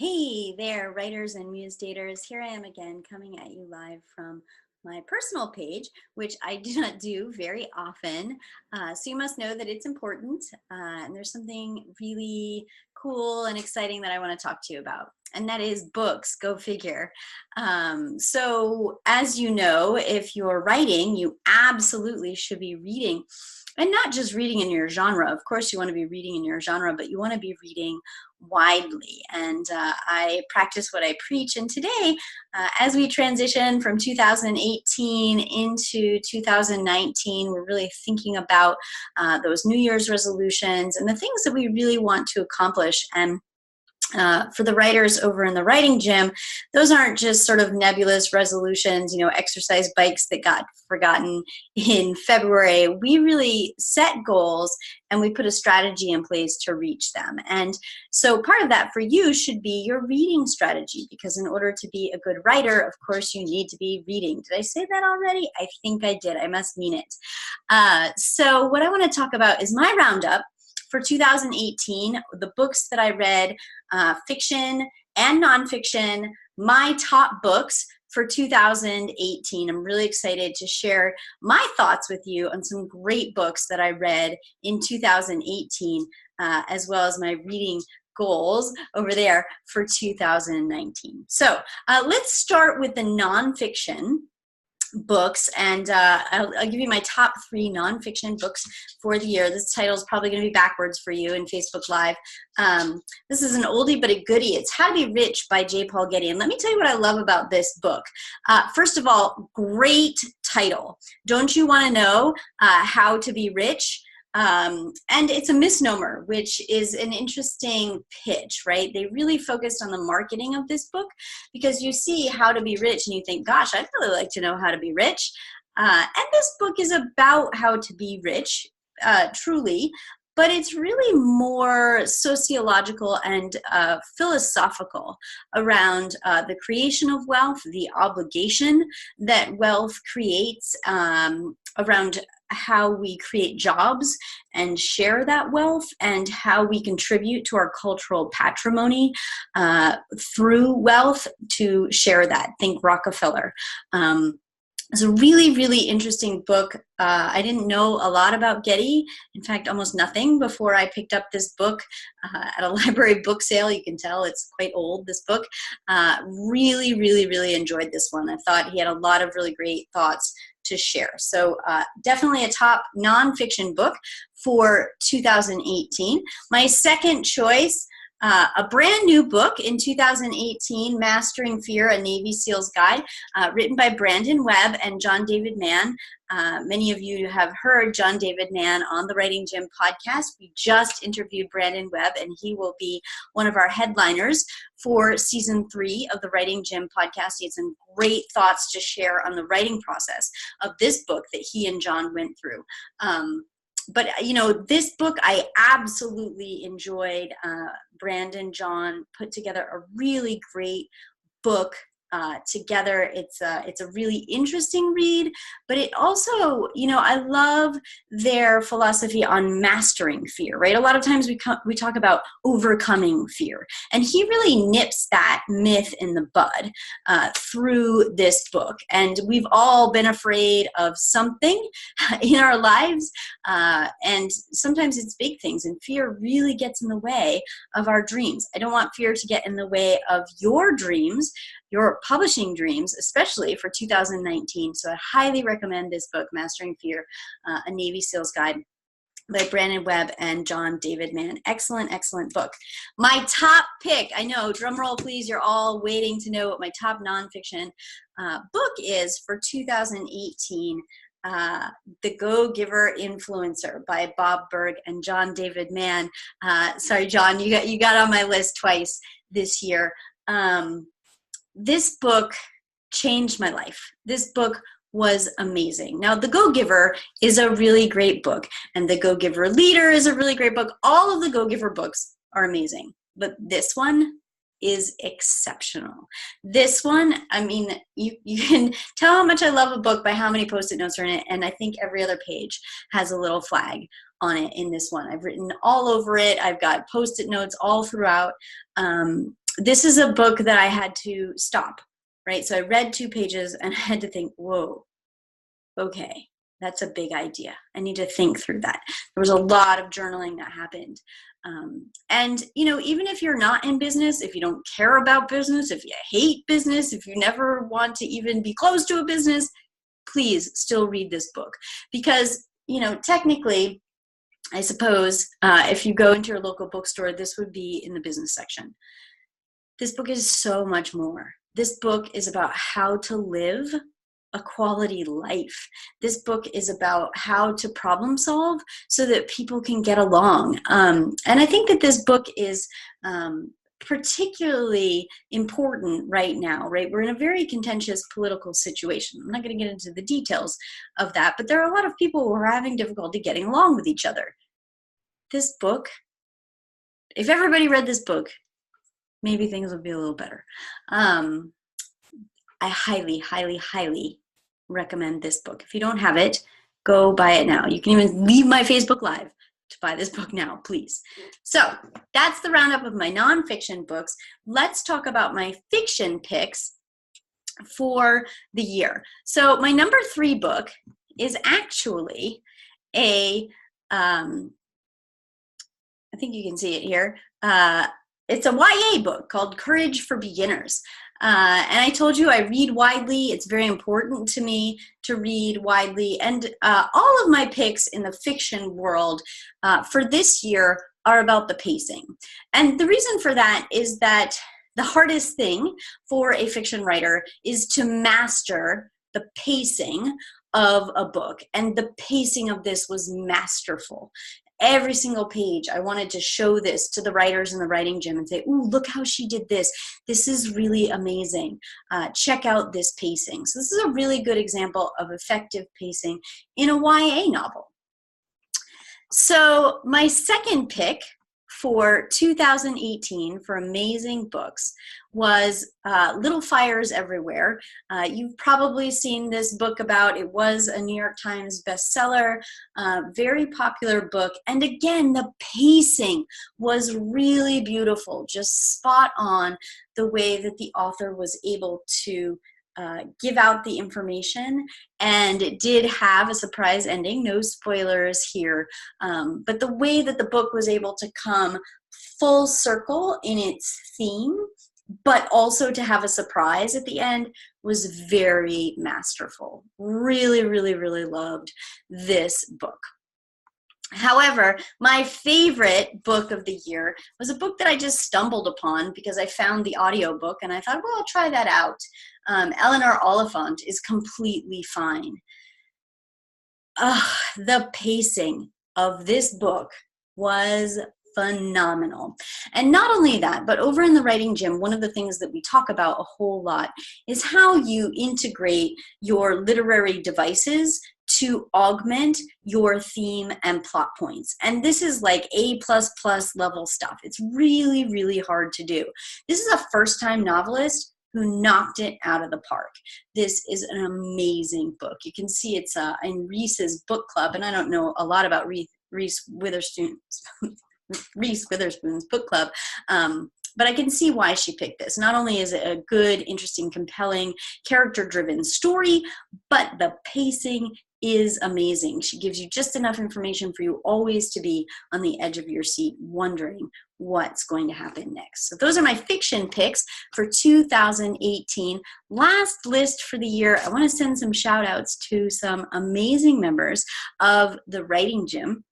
Hey there, writers and muse daters. Here I am again, coming at you live from my personal page, which I do not do very often. So you must know that it's important, and there's something really cool and exciting that I want to talk to you about, and that is books. Go figure. So as you know, if you're writing, you absolutely should be reading. And not just reading in your genre. Of course, you want to be reading in your genre, but you want to be reading widely. And I practice what I preach. And today, as we transition from 2018 into 2019, we're really thinking about those New Year's resolutions and the things that we really want to accomplish. And for the writers over in the writing gym, those aren't just sort of nebulous resolutions, exercise bikes that got forgotten in February. We really set goals and we put a strategy in place to reach them. And so part of that for you should be your reading strategy, because in order to be a good writer, of course, you need to be reading. Did I say that already? I think I did. I must mean it. So what I want to talk about is my roundup for 2018, the books that I read, fiction and nonfiction, my top books for 2018. I'm really excited to share my thoughts with you on some great books that I read in 2018, as well as my reading goals over there for 2019. So let's start with the nonfiction books, and I'll give you my top 3 nonfiction books for the year. This title is probably going to be backwards for you in Facebook Live. This is an oldie but a goodie. It's How to Be Rich by J. Paul Getty. And let me tell you what I love about this book. First of all, great title. Don't you want to know how to be rich? And it's a misnomer, which is an interesting pitch, right? They really focused on the marketing of this book, because you see How to Be Rich and you think, gosh, I'd really like to know how to be rich. And this book is about how to be rich, truly, but it's really more sociological and philosophical around the creation of wealth, the obligation that wealth creates, around how we create jobs and share that wealth, and how we contribute to our cultural patrimony through wealth to share that. Think Rockefeller. It's a really, really interesting book. I didn't know a lot about Getty. In fact, almost nothing before I picked up this book at a library book sale. You can tell it's quite old, this book. Really, really, really enjoyed this one. I thought he had a lot of really great thoughts to share. So definitely a top nonfiction book for 2018. My second choice, a brand new book in 2018, Mastering Fear, a Navy SEAL's Guide, written by Brandon Webb and John David Mann. Many of you have heard John David Mann on the Writing Gym podcast. We just interviewed Brandon Webb, and he will be one of our headliners for season 3 of the Writing Gym podcast. He had some great thoughts to share on the writing process of this book that he and John went through. But, this book I absolutely enjoyed. Brandon, John put together a really great book together. It's a really interesting read, but it also, I love their philosophy on mastering fear, right? A lot of times we talk about overcoming fear, and he really nips that myth in the bud through this book. And we've all been afraid of something in our lives, and sometimes it's big things, and fear really gets in the way of our dreams. I don't want fear to get in the way of your dreams, your publishing dreams, especially for 2019. So I highly recommend this book, Mastering Fear, a Navy SEAL's Guide by Brandon Webb and John David Mann. Excellent, excellent book. My top pick, I know, drum roll please, you're all waiting to know what my top nonfiction book is for 2018. The Go-Giver Influencer by Bob Berg and John David Mann. Sorry, John, you got on my list twice this year. This book changed my life. This book was amazing. Now, The Go-Giver is a really great book, and The Go-Giver Leader is a really great book. All of the Go-Giver books are amazing, but this one is exceptional. This one, I mean, you can tell how much I love a book by how many Post-it notes are in it, and I think every other page has a little flag on it in this one. I've written all over it. I've got Post-it notes all throughout. this is a book that I had to stop, right? So I read 2 pages and I had to think, whoa, okay, that's a big idea. I need to think through that. There was a lot of journaling that happened. And, you know, even if you're not in business, if you don't care about business, if you hate business, if you never want to even be close to a business, please still read this book. Because, you know, technically, I suppose if you go into your local bookstore, this would be in the business section. This book is so much more. This book is about how to live a quality life. This book is about how to problem solve so that people can get along. And I think that this book is particularly important right now, right? We're in a very contentious political situation. I'm not going to get into the details of that, but there are a lot of people who are having difficulty getting along with each other. This book, if everybody read this book, maybe things would be a little better. I highly, highly, highly recommend this book. If you don't have it, go buy it now. You can even leave my Facebook Live to buy this book now, please. So that's the roundup of my nonfiction books. Let's talk about my fiction picks for the year. So my number 3 book is actually a, I think you can see it here. It's a YA book called Courage for Beginners. And I told you I read widely. It's very important to me to read widely. And all of my picks in the fiction world for this year are about the pacing. And the reason for that is that the hardest thing for a fiction writer is to master the pacing of a book. And the pacing of this was masterful. Every single page, I wanted to show this to the writers in the writing gym and say, ooh, look how she did this. This is really amazing. Check out this pacing. So this is a really good example of effective pacing in a YA novel. So my second pick for 2018 for amazing books was Little Fires Everywhere. You've probably seen this book about. It was a New York Times bestseller, very popular book. And again, the pacing was really beautiful, just spot on the way that the author was able to give out the information. And it did have a surprise ending, no spoilers here, but the way that the book was able to come full circle in its theme, but also to have a surprise at the end, was very masterful. Really, really, really loved this book. However, my favorite book of the year was a book that I just stumbled upon because I found the audiobook and I thought, well, I'll try that out. Eleanor Oliphant is Completely Fine. The pacing of this book was phenomenal. And not only that, but over in the writing gym, one of the things that we talk about a whole lot is how you integrate your literary devices to augment your theme and plot points. And this is like A++ level stuff. It's really, really hard to do. This is a first-time novelist who knocked it out of the park. This is an amazing book. You can see it's in Reese's book club, and I don't know a lot about Reese Witherspoon's book club, but I can see why she picked this. Not only is it a good, interesting, compelling, character-driven story, but the pacing is amazing. She gives you just enough information for you always to be on the edge of your seat wondering what's going to happen next. So those are my fiction picks for 2018. Last list for the year, I want to send some shout outs to some amazing members of the Writing Gym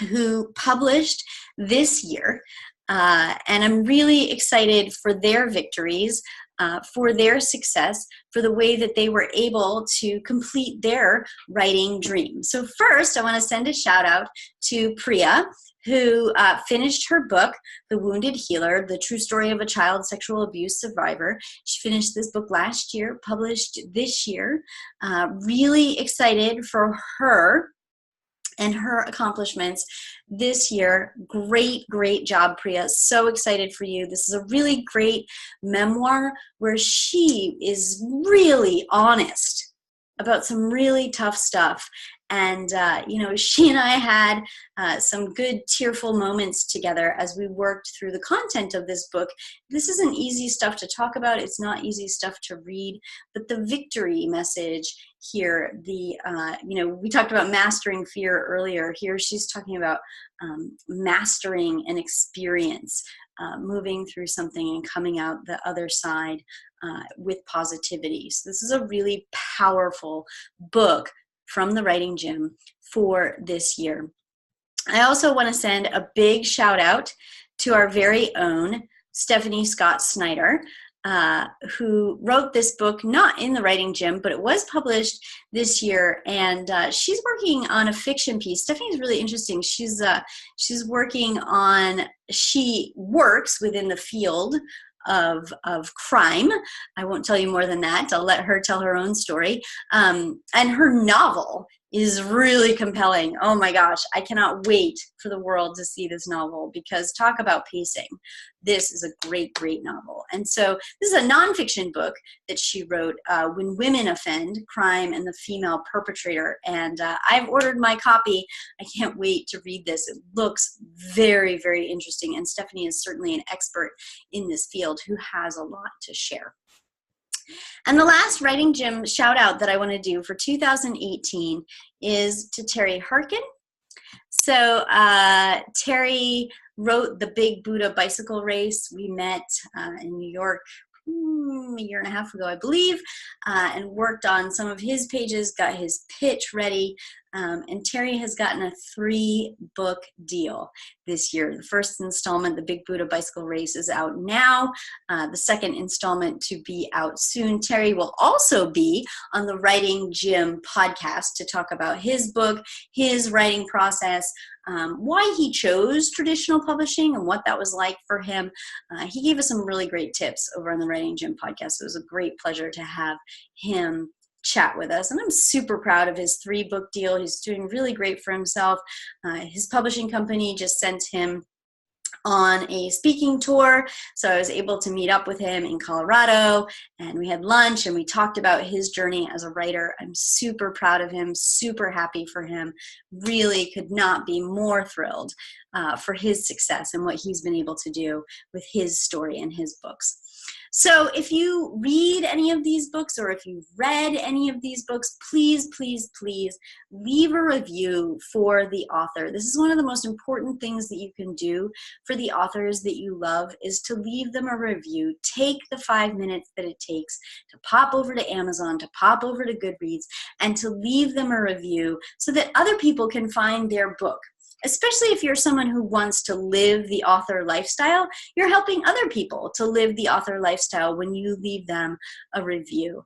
who published this year. And I'm really excited for their victories, for their success, for the way that they were able to complete their writing dream. So first, I want to send a shout out to Priya, who finished her book, The Wounded Healer, The True Story of a Child Sexual Abuse Survivor. She finished this book last year, published this year. Really excited for her and her accomplishments this year. Great, great job, Priya. So excited for you. This is a really great memoir where she is really honest about some really tough stuff. And, you know, she and I had some good tearful moments together as we worked through the content of this book. This isn't easy stuff to talk about. It's not easy stuff to read, but the victory message here, you know, we talked about mastering fear earlier. Here she's talking about mastering an experience, moving through something and coming out the other side with positivity. So this is a really powerful book from the Writing Gym for this year. I also want to send a big shout out to our very own Stephanie Scott Snyder, who wrote this book, not in the Writing Gym, but it was published this year, and she's working on a fiction piece. Stephanie's really interesting. She's working on, she works within the field of crime. I won't tell you more than that. I'll let her tell her own story. And her novel is really compelling. Oh my gosh, I cannot wait for the world to see this novel, because talk about pacing. This is a great, great novel. And so this is a nonfiction book that she wrote, When Women Offend, Crime and the Female Perpetrator. And I've ordered my copy. I can't wait to read this. It looks very, very interesting. And Stephanie is certainly an expert in this field who has a lot to share. And the last Writing Gym shout out that I want to do for 2018 is to Terry Harkin. So Terry wrote the Big Buddha Bicycle Race. We met in New York a year and a half ago, I believe, and worked on some of his pages, got his pitch ready. And Terry has gotten a 3-book deal this year. The first installment, The Big Buddha Bicycle Race, is out now. The second installment to be out soon. Terry will also be on the Writing Gym podcast to talk about his book, his writing process, why he chose traditional publishing and what that was like for him. He gave us some really great tips over on the Writing Gym podcast. It was a great pleasure to have him chat with us, and I'm super proud of his 3-book deal. He's doing really great for himself. His publishing company just sent him on a speaking tour, so I was able to meet up with him in Colorado, and we had lunch and we talked about his journey as a writer. I'm super proud of him, super happy for him, really could not be more thrilled for his success and what he's been able to do with his story and his books. So if you read any of these books, or if you've read any of these books, please, please, please leave a review for the author. This is one of the most important things that you can do for the authors that you love, is to leave them a review. Take the 5 minutes that it takes to pop over to Amazon, to pop over to Goodreads, and to leave them a review so that other people can find their book. Especially if you're someone who wants to live the author lifestyle, you're helping other people to live the author lifestyle when you leave them a review.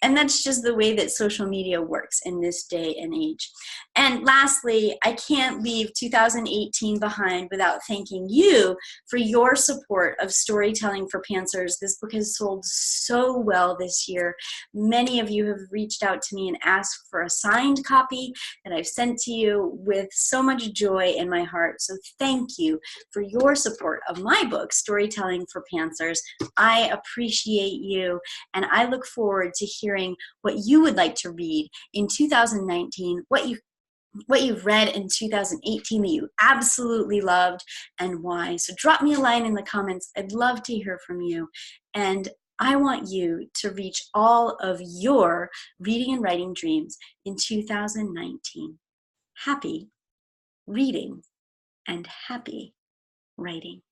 And that's just the way that social media works in this day and age. And lastly, I can't leave 2018 behind without thanking you for your support of Storytelling for Pantsers. This book has sold so well this year. Many of you have reached out to me and asked for a signed copy that I've sent to you with so much joy in my heart. So thank you for your support of my book, Storytelling for Pantsers. I appreciate you, and I look forward to hearing what you would like to read in 2019, what you've read in 2018 that you absolutely loved, and why. So drop me a line in the comments. I'd love to hear from you. And I want you to reach all of your reading and writing dreams in 2019. Happy reading and happy writing.